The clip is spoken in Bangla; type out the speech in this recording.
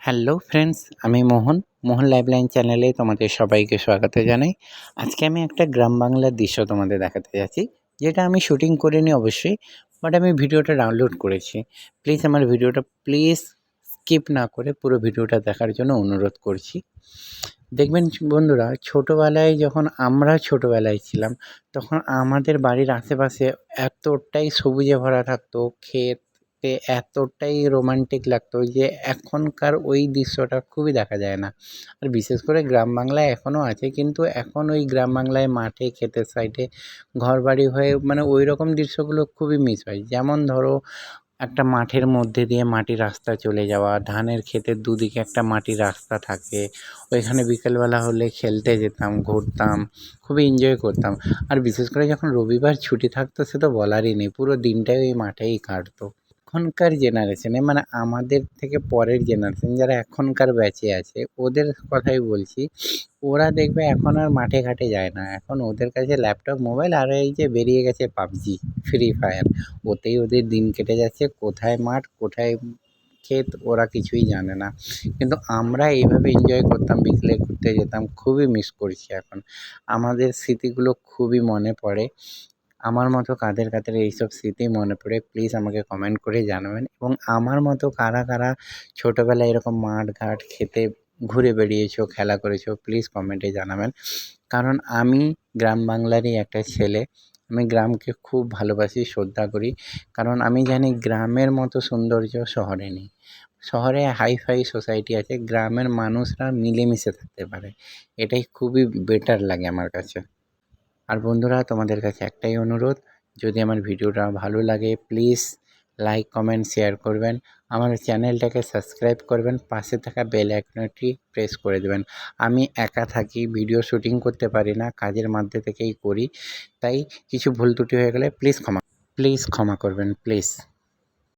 হ্যালো ফ্রেন্ডস, আমি মোহন লাইফলাইন চ্যানেলে তোমাদের সবাইকে স্বাগত জানাই। আজকে আমি একটা গ্রাম বাংলার দৃশ্য তোমাদের দেখাতে যাচ্ছি, যেটা আমি শুটিং করিনি অবশ্যই, বাট আমি ভিডিওটা ডাউনলোড করেছি। প্লিজ আমার ভিডিওটা স্কিপ না করে পুরো ভিডিওটা দেখার জন্য অনুরোধ করছি। দেখবেন বন্ধুরা, ছোটোবেলায় যখন আমরা ছোটোবেলায় ছিলাম, তখন আমাদের বাড়ির আশেপাশে এতটাই সবুজে ভরা থাকতো, ক্ষেতে এতটাই রোমান্টিক লাগতো যে এখনকার ওই দৃশ্যটা খুবই দেখা যায় না। আর বিশেষ করে গ্রাম বাংলায় এখনও আছে, কিন্তু এখন ওই গ্রাম বাংলায় মাঠে ক্ষেতের সাইডে ঘরবাড়ি হয়ে মানে ওই রকম দৃশ্যগুলো খুবই মিস হয়। যেমন ধরো, একটা মাঠের মধ্যে দিয়ে মাটির রাস্তা চলে যাওয়া, ধানের ক্ষেতের দুদিকে একটা মাটির রাস্তা থাকে, ওইখানে বিকেলবেলা হলে খেলতে যেতাম, ঘুরতাম, খুবই এনজয় করতাম। আর বিশেষ করে যখন রবিবার ছুটি থাকতো, সে তো বলারই নেই, পুরো দিনটাই ওই মাঠেই কাটতো। এখনকার জেনারেশনে মানে আমাদের থেকে পরের জেনারেশন যারা এখনকার ব্যাচে আছে, ওদের কথাই বলছি। ওরা দেখবে এখন আর মাঠে ঘাটে যায় না, এখন ওদের কাছে ল্যাপটপ, মোবাইল, আর এই যে বেরিয়ে গেছে পাবজি, ফ্রি ফায়ার, ওতেই ওদের দিন কেটে যাচ্ছে। কোথায় মাঠ, কোথায় ক্ষেত, ওরা কিছুই জানে না। কিন্তু আমরা এইভাবে এনজয় করতাম, বিকেলে ঘুরতে যেতাম, খুবই মিস করছি এখন। আমাদের স্মৃতিগুলো খুবই মনে পড়ে। আমার মতো কাদের কাদের এইসব স্মৃতি মনে পড়ে, প্লিজ আমাকে কমেন্ট করে জানাবেন। এবং আমার মতো কারা কারা ছোটোবেলায় এরকম মাঠ ঘাট খেতে ঘুরে বেড়িয়েছো, খেলা করেছো, প্লিজ কমেন্টে জানাবেন। কারণ আমি গ্রাম বাংলারই একটা ছেলে। আমি গ্রামকে খুব ভালোবাসি, শ্রদ্ধা করি। কারণ আমি জানি গ্রামের মতো সৌন্দর্য শহরে নেই। শহরে হাইফাই সোসাইটি আছে, গ্রামের মানুষরা মিলেমিশে থাকতে পারে, এটাই খুবই বেটার লাগে আমার কাছে। আর বন্ধুরা, তোমাদের কাছে একটাই অনুরোধ, যদি আমার ভিডিওটা ভালো লাগে প্লিজ লাইক, কমেন্ট, শেয়ার করবেন। আমার চ্যানেলটাকে সাবস্ক্রাইব করবেন, পাশে থাকা বেল আইকনটি প্রেস করে দেবেন। আমি একা থাকি, ভিডিও শুটিং করতে পারি না, কাজের মধ্যে থেকেই করি, তাই কিছু ভুল ত্রুটি হয়ে গেলে প্লিজ ক্ষমা করবেন প্লিজ।